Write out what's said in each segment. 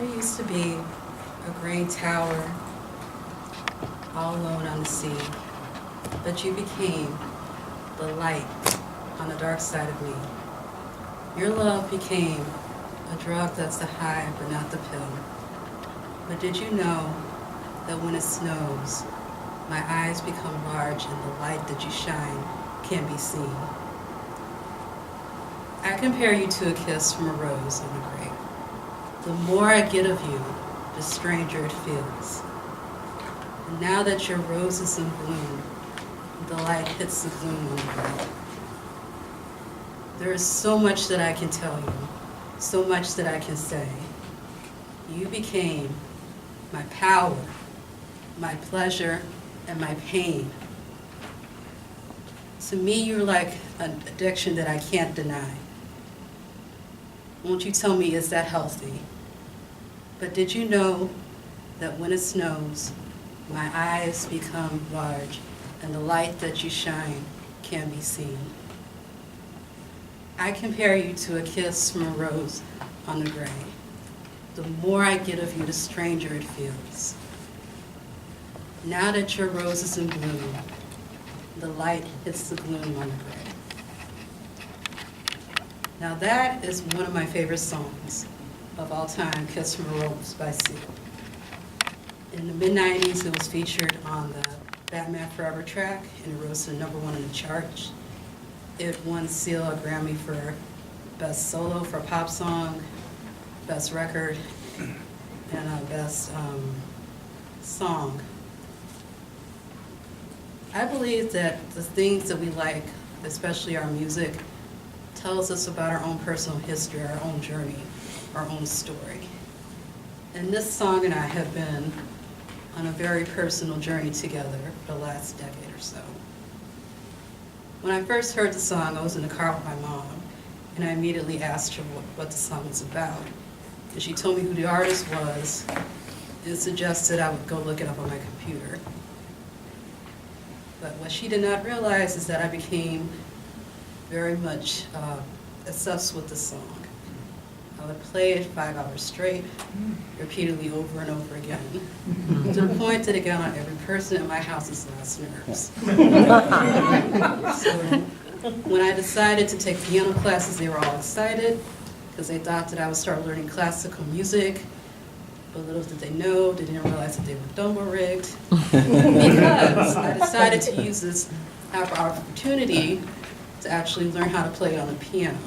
There used to be a gray tower all alone on the sea, but you became the light on the dark side of me. Your love became a drug that's the high but not the pill. But did you know that when it snows, my eyes become large and the light that you shine can be seen? I compare you to a kiss from a rose on a grave. The more I get of you, the stranger it feels. And now that your rose is in bloom, the light hits the gloom on the grave. There is so much that I can tell you, so much that I can say. You became my power, my pleasure, and my pain. To me, you're like an addiction that I can't deny. Won't you tell me, is that healthy? But did you know that when it snows, my eyes become large and the light that you shine can be seen? I compare you to a kiss from a rose on the grave. The more I get of you, the stranger it feels. Now that your rose is in bloom, the light hits the gloom on the grave. Now that is one of my favorite songs of all time, Kiss from a Rose by Seal. In the mid-90s, it was featured on the Batman Forever track, and it rose to #1 in the charts. It won Seal a Grammy for Best Solo for a Pop Song, Best Record, and Best Song. I believe that the things that we like, especially our music, tells us about our own personal history, our own journey, our own story. And this song and I have been on a very personal journey together for the last decade or so. When I first heard the song, I was in the car with my mom, and I immediately asked her what the song was about. And she told me who the artist was and suggested I would go look it up on my computer. But what she did not realize is that I became very much obsessed with the song. I would play it 5 hours straight, repeatedly over and over again, to the point that it got on every person in my house's last nerves. So when I decided to take piano classes, they were all excited because they thought that I would start learning classical music. But little did they know, they didn't realize that they were double-rigged, because I decided to use this opportunity to actually learn how to play on the piano.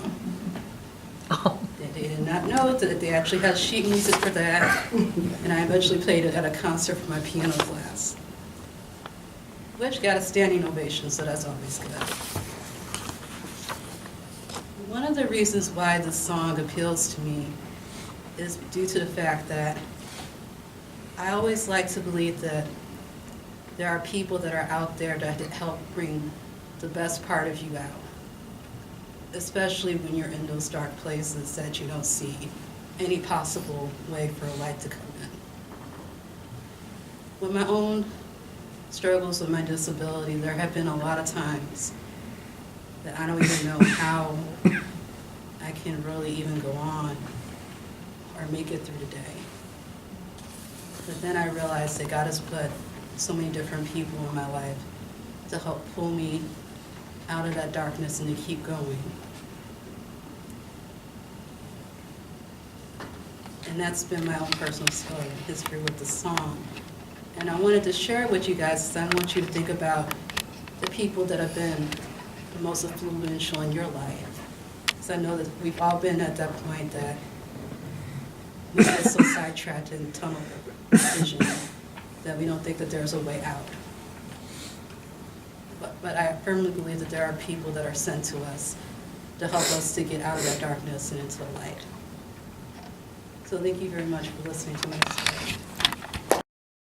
They did not know that they actually had sheet music for that, and I eventually played it at a concert for my piano class, which got a standing ovation, so that's always good. One of the reasons why this song appeals to me is due to the fact that I always like to believe that there are people that are out there that help bring the best part of you out, especially when you're in those dark places that you don't see any possible way for a light to come in. With my own struggles with my disability, there have been a lot of times that I don't even know how I can really even go on or make it through the day. But then I realized that God has put so many different people in my life to help pull me out of that darkness and to keep going. And that's been my own personal story, history with the song. And I wanted to share it with you guys because I want you to think about the people that have been the most influential in your life. Because I know that we've all been at that point that we get so sidetracked in tunnel vision that we don't think that there's a way out. But I firmly believe that there are people that are sent to us to help us to get out of that darkness and into the light. So thank you very much for listening to my story.